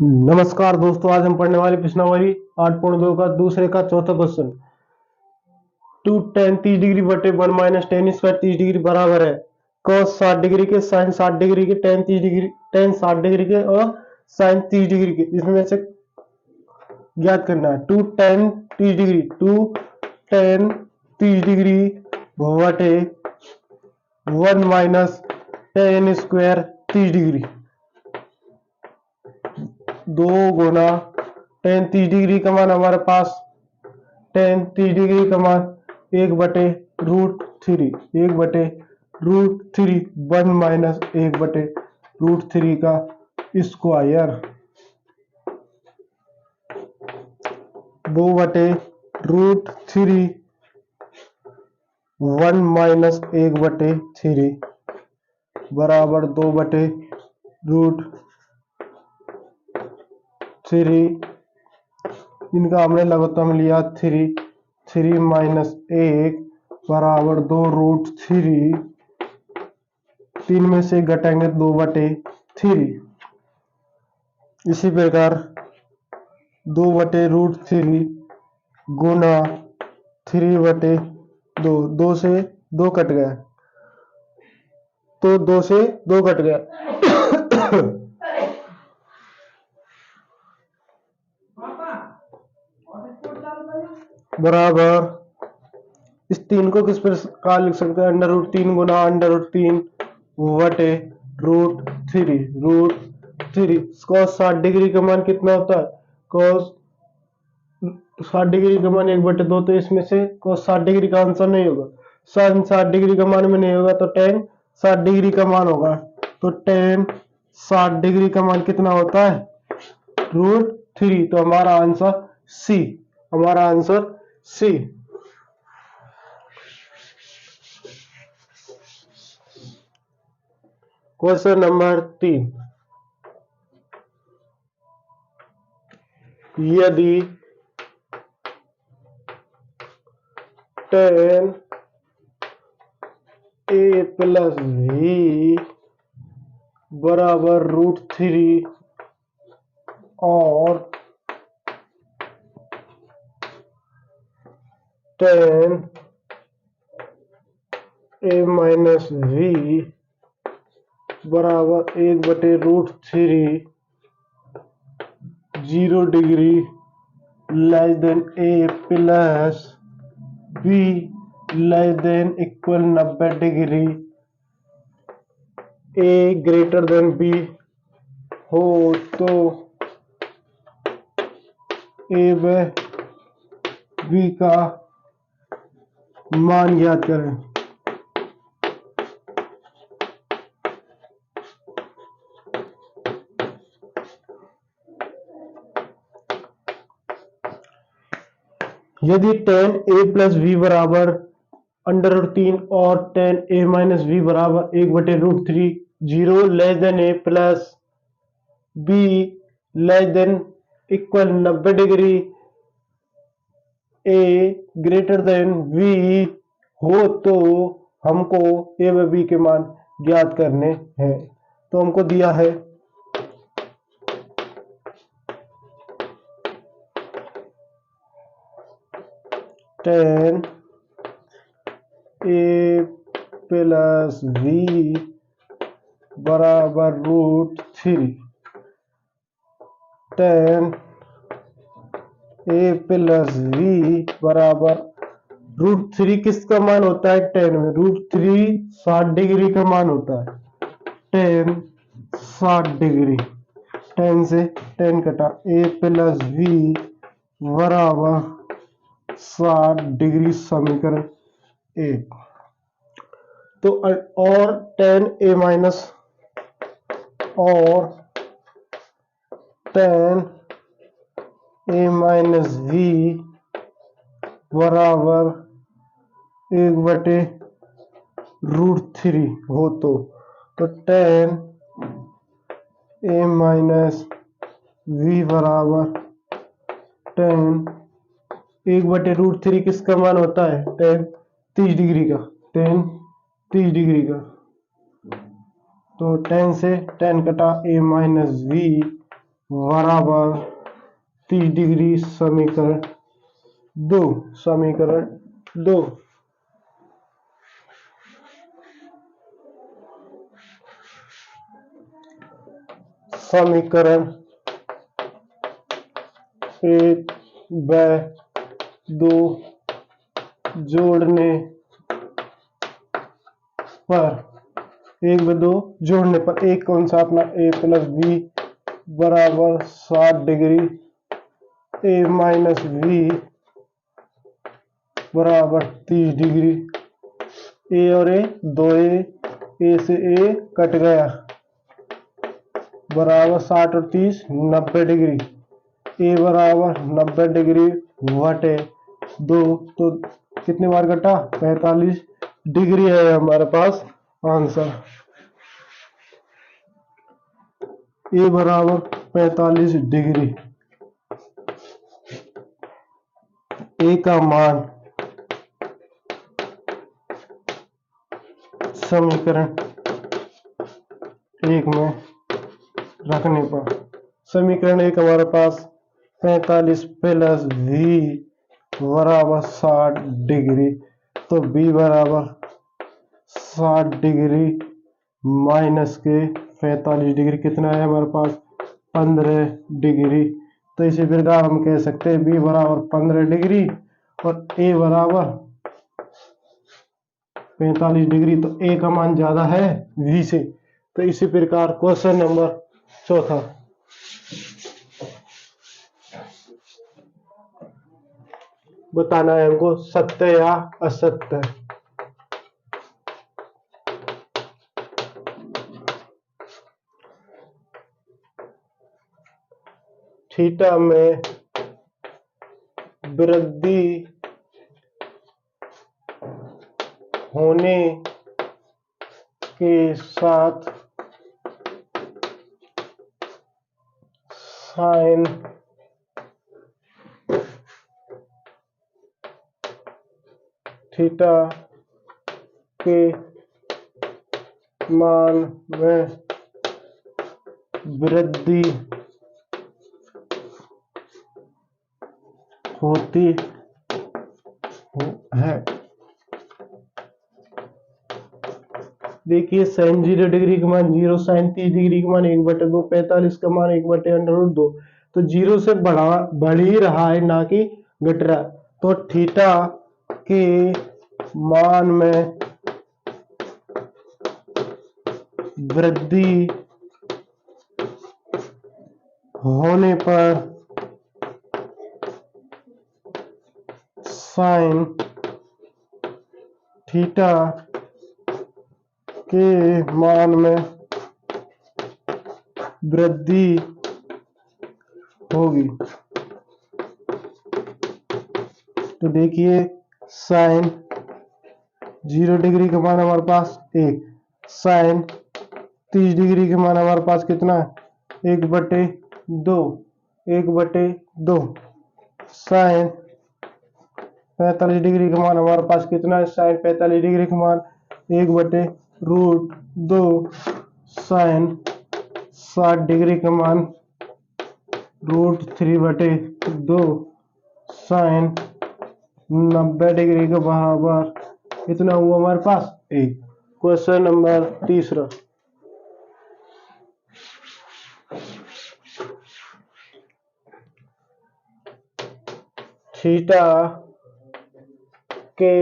नमस्कार दोस्तों, आज हम पढ़ने वाले प्रश्नावली 8.2 का दूसरे का चौथा क्वेश्चन। 2 tan 30 डिग्री बटे 1 - tan² 30 डिग्री बराबर है cos 60 डिग्री के, sin 60 डिग्री के, tan 60 डिग्री के और sin 30 डिग्री के। इसमें से ज्ञात करना है 2 tan 30 डिग्री बटे 1 - tan² 30 डिग्री। 2 गुना tan 30 डिग्री का मान हमारे पास tan 30 डिग्री का मान 1/√3 1/√3 1 - 1/√3 का स्क्वायर 2/√3 1 - 1/3 बराबर 2/√3। इनका हमने लघुत्तम लिया 3 - 1 बराबर 2√3। 3 में से घटाएंगे 2/3। इसी प्रकार 2/√3 गुना 3/2। 2 से 2 कट गया, तो 2 से 2 कट गया बराबर इस 3 को किस प्रकार लिख सकते हैं? √3 गुना √3 बटे √3। cos 60 डिग्री का मान कितना होता है? cos 60 डिग्री का मान 1/2, तो इसमें से cos 60 डिग्री का आंसर नहीं होगा। sin 60 डिग्री का मान में नहीं होगा, तो tan 60 डिग्री का मान होगा। तो tan 60 डिग्री का मान कितना होता है? √3। तो हमारा आंसर सी। Question number 3। यदि tan a + v बराबर √3 और tan a - v बराबर 1/√3 0 degree a + b ≤ 90 degree a > b हो तो a व b का मान ज्ञात करें। यदि tan a + v बराबर √3 और tan a - v बराबर 1/√3 0 a + b ≤ 90 degree a > v हो तो हमको a व b के मान ज्ञात करने हैं। तो हमको दिया है tan a + v बराबर √3। tan a + v बराबर √3 किसका मान होता है? tan में √3 60 डिग्री का मान होता है। tan 60 डिग्री, tan से tan कटा, a + v बराबर 60 डिग्री, समीकरण 1। तो और tan a - v बराबर 1/√3 हो तो tan a - v बराबर tan 1/√3 किसका मान होता है? tan 30 डिग्री का, tan 30 डिग्री का। तो tan से tan कटा, a - v बराबर 30 डिग्री। समीकरण दो। समीकरण 1/2 जोड़ने पर 1/2 जोड़ने पर एक कौन सा अपना a प्लस बी बराबर 60 डिग्री, a माइनस बी बराबर 30 डिग्री। ए और ए, दो ए से ए कट गया, बराबर 60 और 30 90 डिग्री। ए बराबर 90 डिग्री बटे 2, तो कितने बार कटा? 45 डिग्री है हमारे पास आंसर। ए बराबर 45 डिग्री। ए का मान समीकरण 1 में रखने पर, समीकरण 1 हमारे पास 45 प्लस v बराबर 60 डिग्री, तो b बराबर 60 डिग्री माइनस के 45 डिग्री कितना है हमारे पास? 15 डिग्री। तो इसी प्रकार हम कह सकते हैं b बराबर 15 डिग्री और a बराबर 45 डिग्री, तो a का मान ज्यादा है v से। तो इसी प्रकार क्वेश्चन नंबर 4 बताना है हमको सत्य या असत्य। थीटा में वृद्धि होने के साथ साइन थीटा के मान में वृद्धि होती है। देखिए साइन 0 डिग्री का मान 0, साइन 30 डिग्री का मान 1/2, 45 का मान 1/√2, तो 0 से बढ़ ही रहा है, ना कि घट रहा। तो थीटा के मान में वृद्धि होने पर साइन थीटा के मान में वृद्धि होगी। तो देखिए साइन 0 डिग्री का मान हमारे पास 1, साइन 30 डिग्री के मान हमारे पास कितना है? 1/2, 1/2। साइन 45 डिग्री का मान हमारे पास कितना है? साइन 45 डिग्री का मान 1/√2। साइन 60 डिग्री का मान √3/2। साइन 90 डिग्री के बराबर कितना हुआ हमारे पास? 1। क्वेश्चन नंबर 3 थीटा के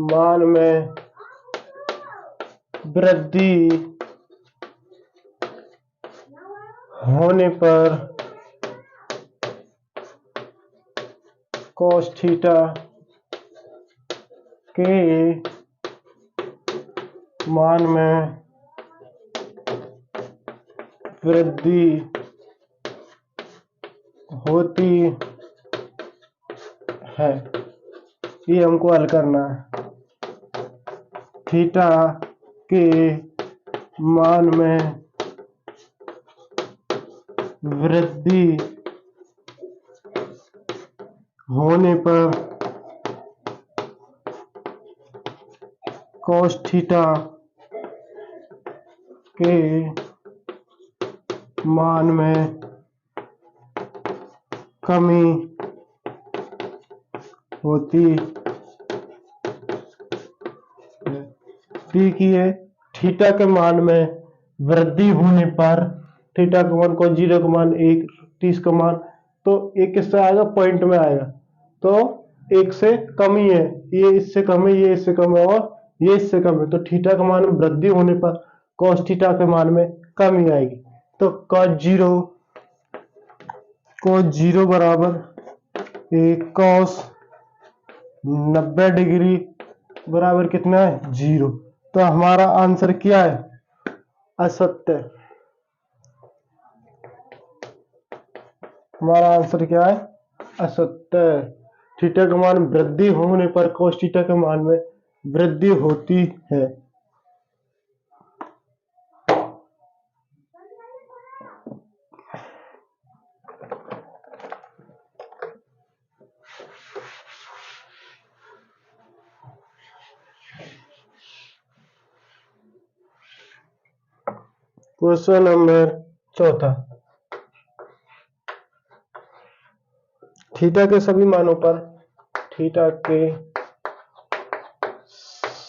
मान में वृद्धि होने पर cos थीटा के मान में वृद्धि होती है। ये हमको हल करना है। थीटा के मान में वृद्धि होने पर cos थीटा के मान में कमी होती है। ठीक है, थीटा के मान में वृद्धि होने पर, थीटा का मान को 0 का मान 1, 30 का मान, तो एक किससे आएगा, पॉइंट में आएगा, तो 1 से कम ही है, ये इससे कम है, ये इससे कम है और ये इससे कम है, तो थीटा का मान में वृद्धि होने पर cos थीटा के मान में कमी आएगी। तो cos 0 बराबर cos 90 डिग्री बराबर कितना है, 0। तो हमारा आंसर क्या है, असत्य। हमारा आंसर क्या है, असत्य। थीटा का मान वृद्धि होने पर cos थीटा के मान में वृद्धि होती है। क्वेश्चन नंबर 4, थीटा के सभी मानों पर, थीटा के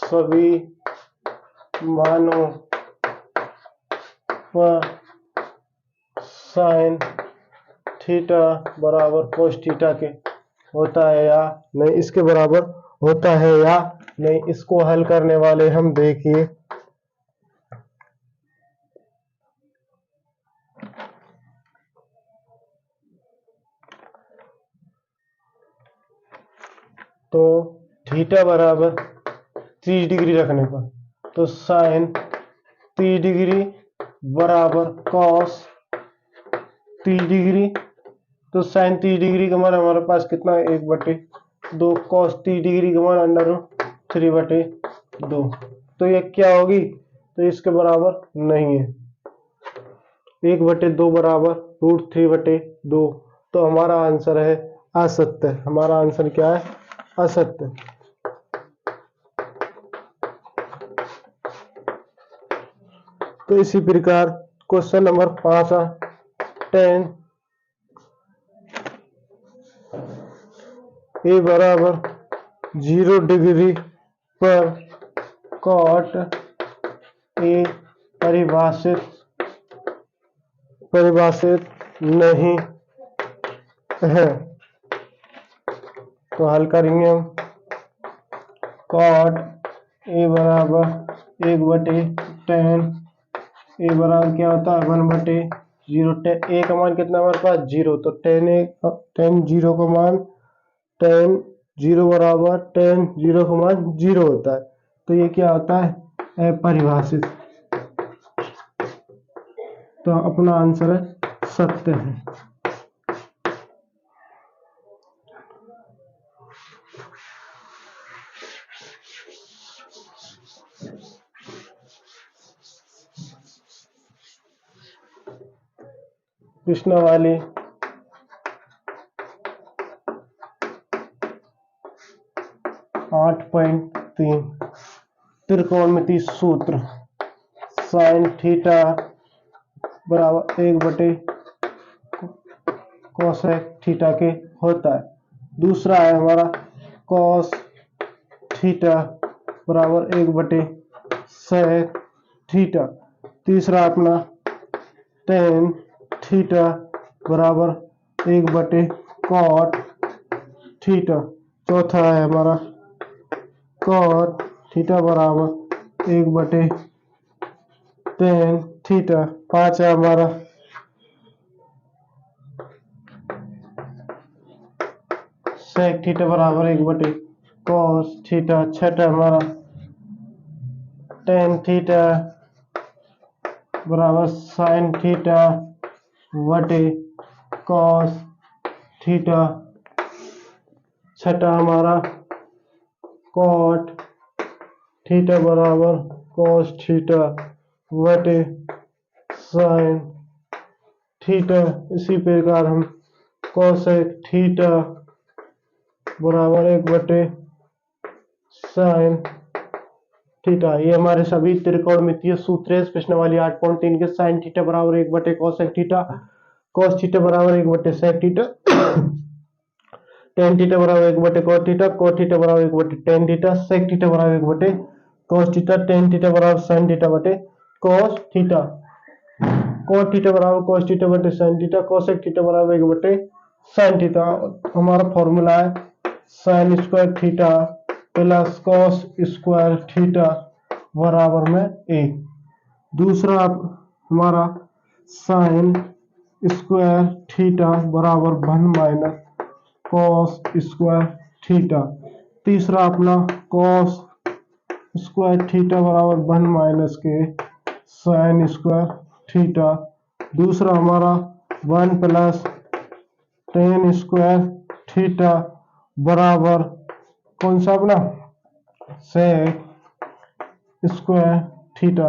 सभी मानों पर साइन थीटा बराबर cos थीटा के होता है या नहीं, इसके बराबर होता है या नहीं, इसको हल करने वाले हम देखिए। तो थीटा बराबर 30 डिग्री रखने पर, तो साइन 30 डिग्री बराबर कॉस 30 डिग्री, तो साइन 30 डिग्री का मान हमारे पास कितना है, 1/2, कॉस 30 डिग्री का मान √3/2, तो ये क्या होगी, तो इसके बराबर नहीं है, 1/2 बराबर √3/2, तो हमारा आंसर है असत्य। हमारा आंसर क्या है, असत्य। तो इसी प्रकार क्वेश्चन नंबर 5 tan a बराबर 0 डिग्री पर cot a परिभाषित नहीं है, तो हल करेंगे हम। cot a बराबर 1/tan a बराबर क्या होता है, 1/0। a का मान कितना हमारे पास, 0, तो tan 0 का मान, tan 0 बराबर tan 0 का मान 0 होता है, तो ये क्या होता है, अपरिभाषित। तो अपना आंसर है सत्य है। कृष्णवाली 8.3 त्रिकोणमिति सूत्र साइन थीटा बराबर 1/cosec थीटा के होता है। दूसरा है हमारा cos थीटा बराबर 1/sec थीटा। तीसरा अपना tan थीटा बराबर 1/cot थीटा। चौथा है हमारा cot थीटा बराबर 1/tan थीटा। पांच है हमारा sec थीटा बराबर 1/cos थीटा। छठा हमारा tan थीटा बराबर sin थीटा बटे cos थीटा। छठा हमारा cot थीटा बराबर cos थीटा बटे sin थीटा। इसी प्रकार हम cosec थीटा बराबर 1/sin थीटा। ये हमारे सभी त्रिकोणमितीय सूत्र है। प्रश्नावली 8.3 के साइन थीटा बराबर 1/cos थीटा, cos थीटा बराबर 1/sec थीटा, tan थीटा बराबर 1/cot थीटा, cot थीटा बराबर 1/tan थीटा, sec थीटा बराबर 1/cos थीटा, tan थीटा बराबर sin थीटा बटे cos थीटा, cot थीटा बराबर cos थीटा बटे sin थीटा, cosec थीटा बराबर 1/sin theta. हमारा फॉर्मूला है sin square theta plus cos square theta बराबर में 1। दूसरा हमारा sin स्क्वायर थीटा बराबर 1 माइनस cos स्क्वायर थीटा। तीसरा अपना cos स्क्वायर थीटा बराबर 1 माइनस के sin स्क्वायर थीटा। दूसरा हमारा 1 प्लस tan स्क्वायर थीटा बराबर कौन सा अपना sec स्क्वायर थीटा।